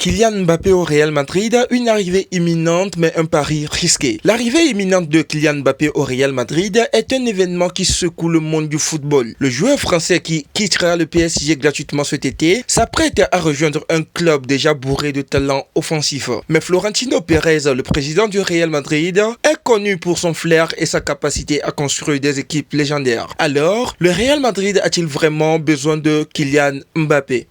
Kylian Mbappé au Real Madrid, une arrivée imminente mais un pari risqué. L'arrivée imminente de Kylian Mbappé au Real Madrid est un événement qui secoue le monde du football. Le joueur français qui quittera le PSG gratuitement cet été s'apprête à rejoindre un club déjà bourré de talents offensifs. Mais Florentino Pérez, le président du Real Madrid, est connu pour son flair et sa capacité à construire des équipes légendaires. Alors, le Real Madrid a-t-il vraiment besoin de Kylian Mbappé ?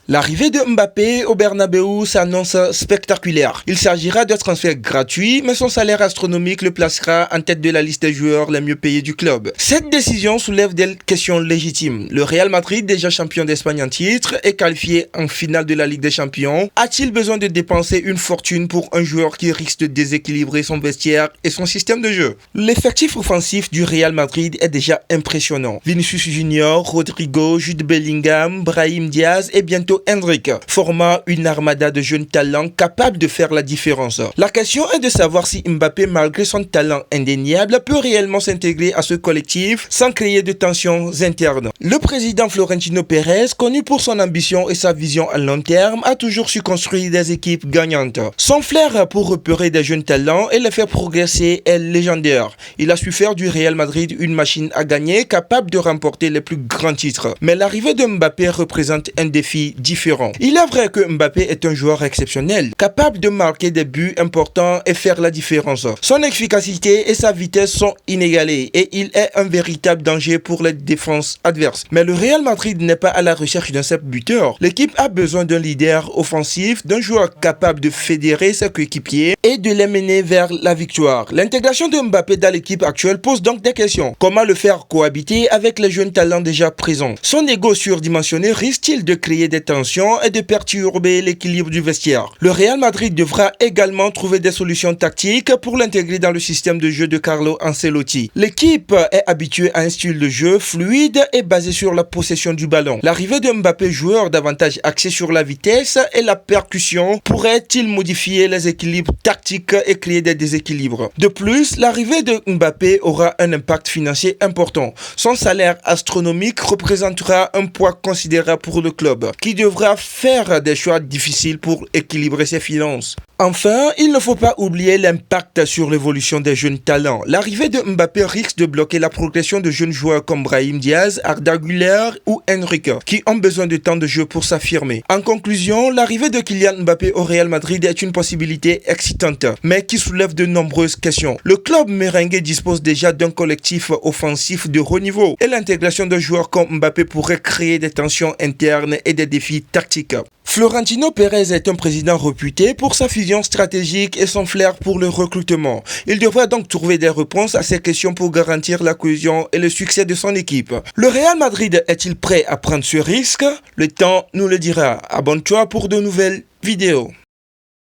L'arrivée de Mbappé au Bernabéu s'annonce spectaculaire. Il s'agira d'un transfert gratuit, mais son salaire astronomique le placera en tête de la liste des joueurs les mieux payés du club. Cette décision soulève des questions légitimes. Le Real Madrid, déjà champion d'Espagne en titre et qualifié en finale de la Ligue des Champions, a-t-il besoin de dépenser une fortune pour un joueur qui risque de déséquilibrer son vestiaire et son système de jeu? L'effectif offensif du Real Madrid est déjà impressionnant. Vinicius Junior, Rodrigo, Jude Bellingham, Brahim Diaz et bientôt Endrick forma une armada de jeunes talents capables de faire la différence. La question est de savoir si Mbappé, malgré son talent indéniable, peut réellement s'intégrer à ce collectif sans créer de tensions internes. Le président Florentino Pérez, connu pour son ambition et sa vision à long terme, a toujours su construire des équipes gagnantes. Son flair pour repérer des jeunes talents et les faire progresser est légendaire. Il a su faire du Real Madrid une machine à gagner capable de remporter les plus grands titres. Mais l'arrivée de Mbappé représente un défi différent. Il est vrai que Mbappé est un joueur exceptionnel, capable de marquer des buts importants et faire la différence. Son efficacité et sa vitesse sont inégalées et il est un véritable danger pour les défenses adverses. Mais le Real Madrid n'est pas à la recherche d'un simple buteur. L'équipe a besoin d'un leader offensif, d'un joueur capable de fédérer ses coéquipiers et de les mener vers la victoire. L'intégration de Mbappé dans l'équipe actuelle pose donc des questions. Comment le faire cohabiter avec les jeunes talents déjà présents? Son ego surdimensionné risque-t-il de créer des tensions et de perturber l'équilibre du vestiaire? Le Real Madrid devra également trouver des solutions tactiques pour l'intégrer dans le système de jeu de Carlo Ancelotti. L'équipe est habituée à un style de jeu fluide et basé sur la possession du ballon. L'arrivée de Mbappé, joueur davantage axé sur la vitesse et la percussion, pourrait-il modifier les équilibres tactiques et créer des déséquilibres? De plus, l'arrivée de Mbappé aura un impact financier important. Son salaire astronomique représentera un poids considérable pour le club, qui devra faire des choix difficiles pour équilibrer ses finances. Enfin, il ne faut pas oublier l'impact sur l'évolution des jeunes talents. L'arrivée de Mbappé risque de bloquer la progression de jeunes joueurs comme Brahim Diaz, Arda Güler ou Endrick, qui ont besoin de temps de jeu pour s'affirmer. En conclusion, l'arrivée de Kylian Mbappé au Real Madrid est une possibilité excitante, mais qui soulève de nombreuses questions. Le club merengue dispose déjà d'un collectif offensif de haut niveau, et l'intégration de joueurs comme Mbappé pourrait créer des tensions internes et des défis tactiques. Florentino Pérez est un président réputé pour sa vision stratégique et son flair pour le recrutement. Il devrait donc trouver des réponses à ces questions pour garantir la cohésion et le succès de son équipe. Le Real Madrid est-il prêt à prendre ce risque? Le temps nous le dira. Abonne-toi pour de nouvelles vidéos.